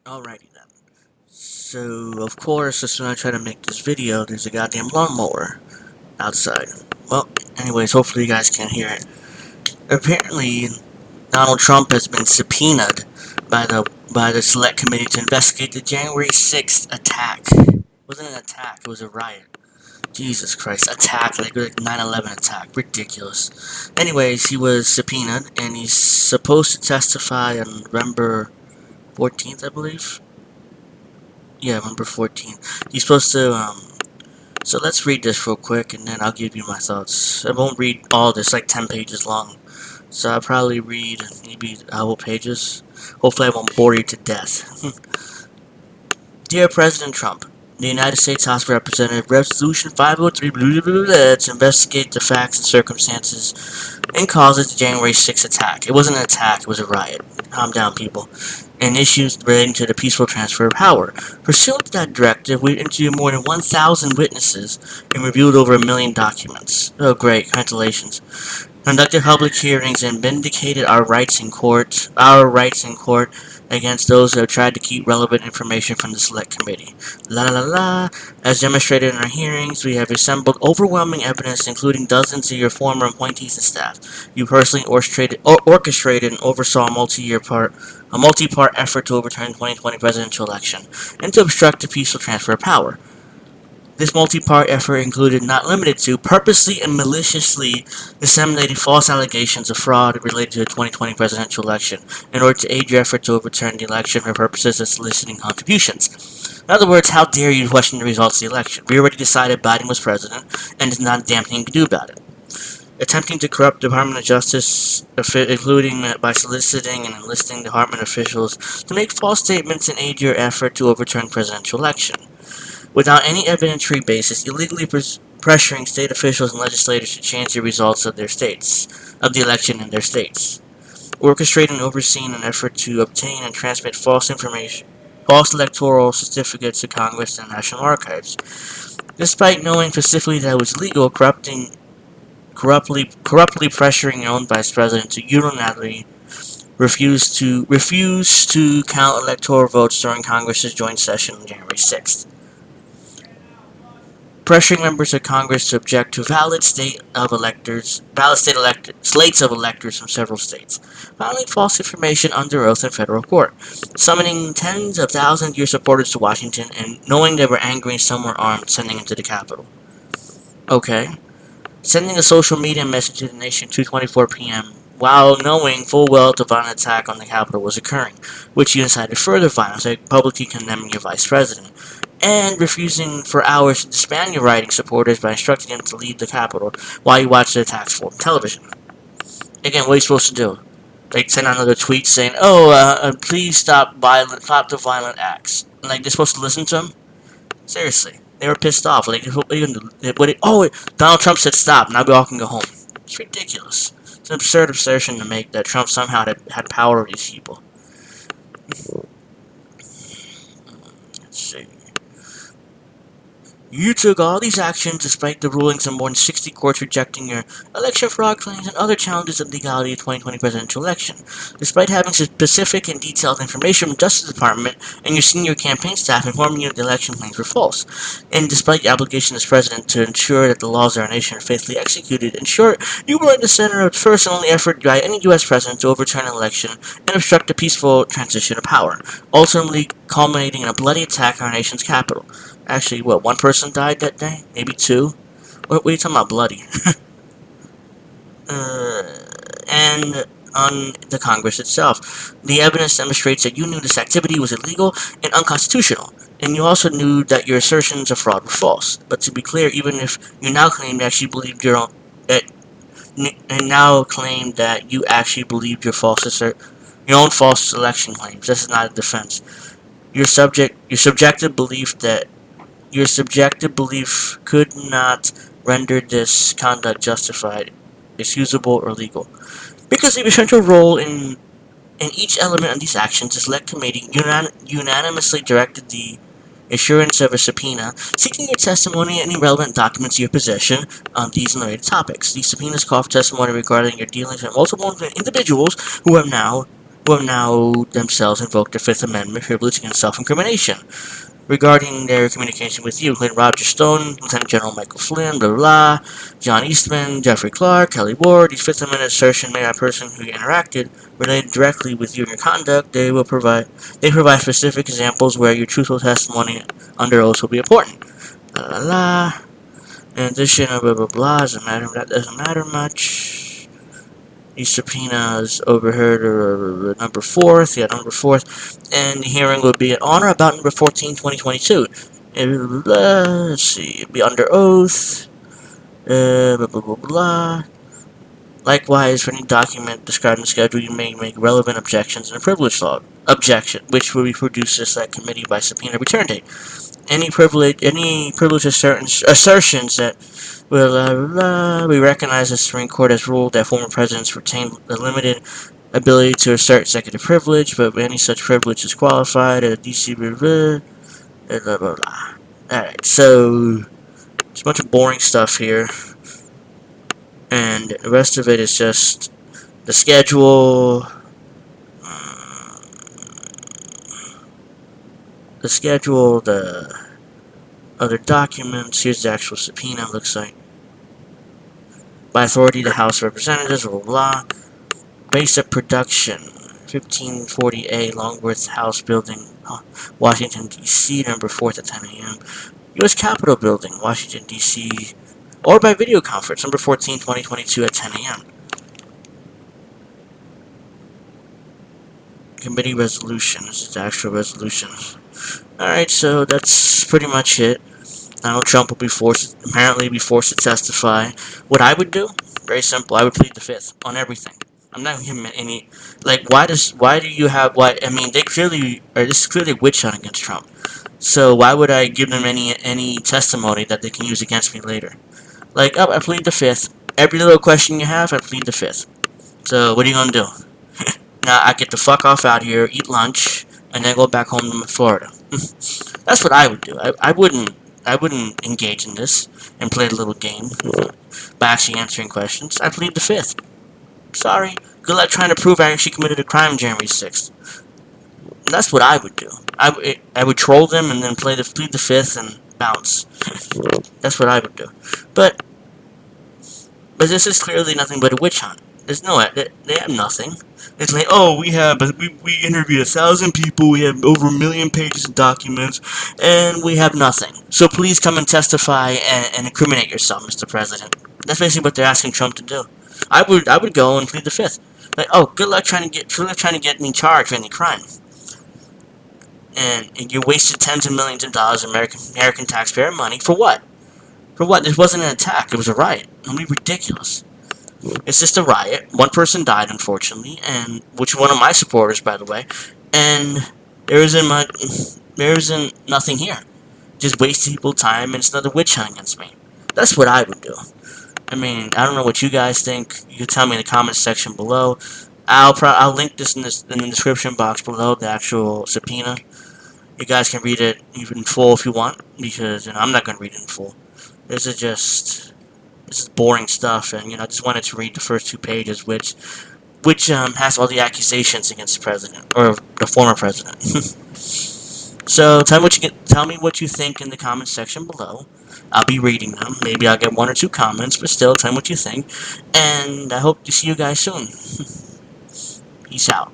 Alrighty then. So, of course, as soon as I try to make this video, there's a goddamn lawnmower outside. Well, anyways, hopefully you guys can hear it. Apparently, Donald Trump has been subpoenaed by the Select Committee to investigate the January 6th attack. It wasn't an attack, it was a riot. Jesus Christ, attack, like 9/11 attack, ridiculous. Anyways, he was subpoenaed, and he's supposed to testify on November 14th, I believe. Yeah, November 14th. He's supposed to, so let's read this real quick, and then I'll give you my thoughts. I won't read all this, like 10 pages long. So I'll probably read maybe a couple pages. Hopefully I won't bore you to death. Dear President Trump, the United States House of Representatives Resolution 503 to investigate the facts and circumstances and causes of the January 6th attack. It wasn't an attack, it was a riot. Calm down, people. And issues relating to the peaceful transfer of power. Pursuant to that directive, we interviewed more than 1,000 witnesses and reviewed over 1 million documents. Oh great, congratulations. Conducted public hearings and vindicated our rights in court against those who have tried to keep relevant information from the Select Committee. La la la. As demonstrated in our hearings, we have assembled overwhelming evidence, including dozens of your former appointees and staff. You personally orchestrated and oversaw a multi-part effort to overturn the 2020 presidential election and to obstruct the peaceful transfer of power. This multi-part effort included, not limited to, purposely and maliciously disseminating false allegations of fraud related to the 2020 presidential election in order to aid your effort to overturn the election for purposes of soliciting contributions. In other words, how dare you question the results of the election? We already decided Biden was president, and there's not a damn thing to do about it. Attempting to corrupt the Department of Justice, including by soliciting and enlisting department officials to make false statements and aid your effort to overturn the presidential election. Without any evidentiary basis, illegally pressuring state officials and legislators to change the results of the election in their states. Orchestrating and overseeing an effort to obtain and transmit false electoral certificates to Congress and National Archives. Despite knowing specifically that it was illegal, corruptly pressuring your own vice president to unilaterally refuse to count electoral votes during Congress's joint session on January 6th. Pressuring members of Congress to object to valid slates of electors from several states, filing false information under oath in federal court, summoning tens of thousands of your supporters to Washington, and knowing they were angry and some were armed, sending them to the Capitol. Okay. Sending a social media message to the nation at 2:24 p.m. while knowing full well the violent attack on the Capitol was occurring, which you incited further violence by publicly condemning your vice president, and refusing for hours to disband your writing supporters by instructing them to leave the Capitol while you watch the attacks on television. Again, what are you supposed to do? Like, send out another tweet saying, please stop the violent acts. Like, they're supposed to listen to them? Seriously. They were pissed off. Like, what are you gonna do? Donald Trump said stop, now we all can go home. It's ridiculous. It's an absurd assertion to make that Trump somehow had power over these people. Let's see. You took all these actions despite the rulings of more than 60 courts rejecting your election fraud claims and other challenges of legality of the 2020 presidential election. Despite having specific and detailed information from the Justice Department and your senior campaign staff informing you that the election claims were false. And despite your obligation as president to ensure that the laws of our nation are faithfully executed, in short, you were at the center of the first and only effort by any U.S. president to overturn an election and obstruct a peaceful transition of power, ultimately culminating in a bloody attack on our nation's capital. Actually, what, one person died that day? Maybe two? What are you talking about, bloody? And on the Congress itself. The evidence demonstrates that you knew this activity was illegal and unconstitutional, and you also knew that your assertions of fraud were false. But to be clear, even if you now claim you actually believed your own false election claims, this is not a defense. Your subjective belief could not render this conduct justified, excusable, or legal. Because of your central role in each element of these actions, the Select Committee unanimously directed the issuance of a subpoena seeking your testimony and any relevant documents in your possession on these and related topics. These subpoenas call for testimony regarding your dealings with multiple individuals who will now themselves invoke the Fifth Amendment privilege against self-incrimination regarding their communication with you, including Roger Stone, Lieutenant General Michael Flynn, blah, blah, blah, John Eastman, Jeffrey Clark, Kelly Ward. These Fifth Amendment assertions made by a person who interacted related directly with you and your conduct. They provide specific examples where your truthful testimony under oath will be important. Blah, blah, blah. In addition, blah, blah, blah, that doesn't matter much. These subpoenas overheard number 4th, number 4th, and the hearing will be on or about number 14, 2022. Let's see, it'll be under oath, blah, blah, blah, blah. Likewise, for any document describing the schedule, you may make relevant objections in a privilege log. Objection, which will be produced to that committee by subpoena return date. Any privilege assertions that we recognize the Supreme Court has ruled that former presidents retain a limited ability to assert executive privilege, but any such privilege is qualified as DC blah blah blah. Alright, so it's a bunch of boring stuff here, and the rest of it is just the schedule, the other documents. Here's the actual subpoena, looks like. By authority of the House of Representatives, blah, blah, blah. Base of production, 1540A, Longworth House Building, Washington, D.C., number 4th at 10 a.m. U.S. Capitol Building, Washington, D.C., or by video conference, number 14, 2022 at 10 a.m. Committee resolution. This is the actual resolution. Alright, so that's pretty much it. Donald Trump will apparently be forced to testify. What I would do? Very simple. I would plead the fifth on everything. I'm not giving him any, like, why do you have, I mean, this is clearly a witch hunt against Trump. So why would I give them any testimony that they can use against me later? Like, I plead the fifth. Every little question you have, I plead the fifth. So what are you gonna do? Now I get the fuck off out here, eat lunch, and then go back home to Florida. That's what I would do. I wouldn't engage in this and play a little game by actually answering questions. I plead the fifth. Sorry. Good luck trying to prove I actually committed a crime January 6th. That's what I would do. I would troll them and then plead the fifth and bounce. That's what I would do. But this is clearly nothing but a witch hunt. There's no, they have nothing. It's like, oh, we interviewed 1,000 people, we have over 1 million pages of documents, and we have nothing. So please come and testify and incriminate yourself, Mr. President. That's basically what they're asking Trump to do. I would go and plead the fifth. Like, oh, good luck trying to get me charged for any crime. And you wasted tens of millions of dollars of American taxpayer money for what? For what? This wasn't an attack. It was a riot. It'd be ridiculous. It's just a riot. One person died, unfortunately, and which one of my supporters, by the way. And there isn't nothing here. Just waste people's time, and it's another witch hunt against me. That's what I would do. I mean, I don't know what you guys think. You can tell me in the comments section below. I'll link this in the description box below, the actual subpoena. You guys can read it even in full if you want, because I'm not going to read it in full. This is boring stuff, and I just wanted to read the first 2 pages, which has all the accusations against the president, or the former president. So tell me what you think in the comments section below. I'll be reading them. Maybe I'll get 1 or 2 comments, but still, tell me what you think. And I hope to see you guys soon. Peace out.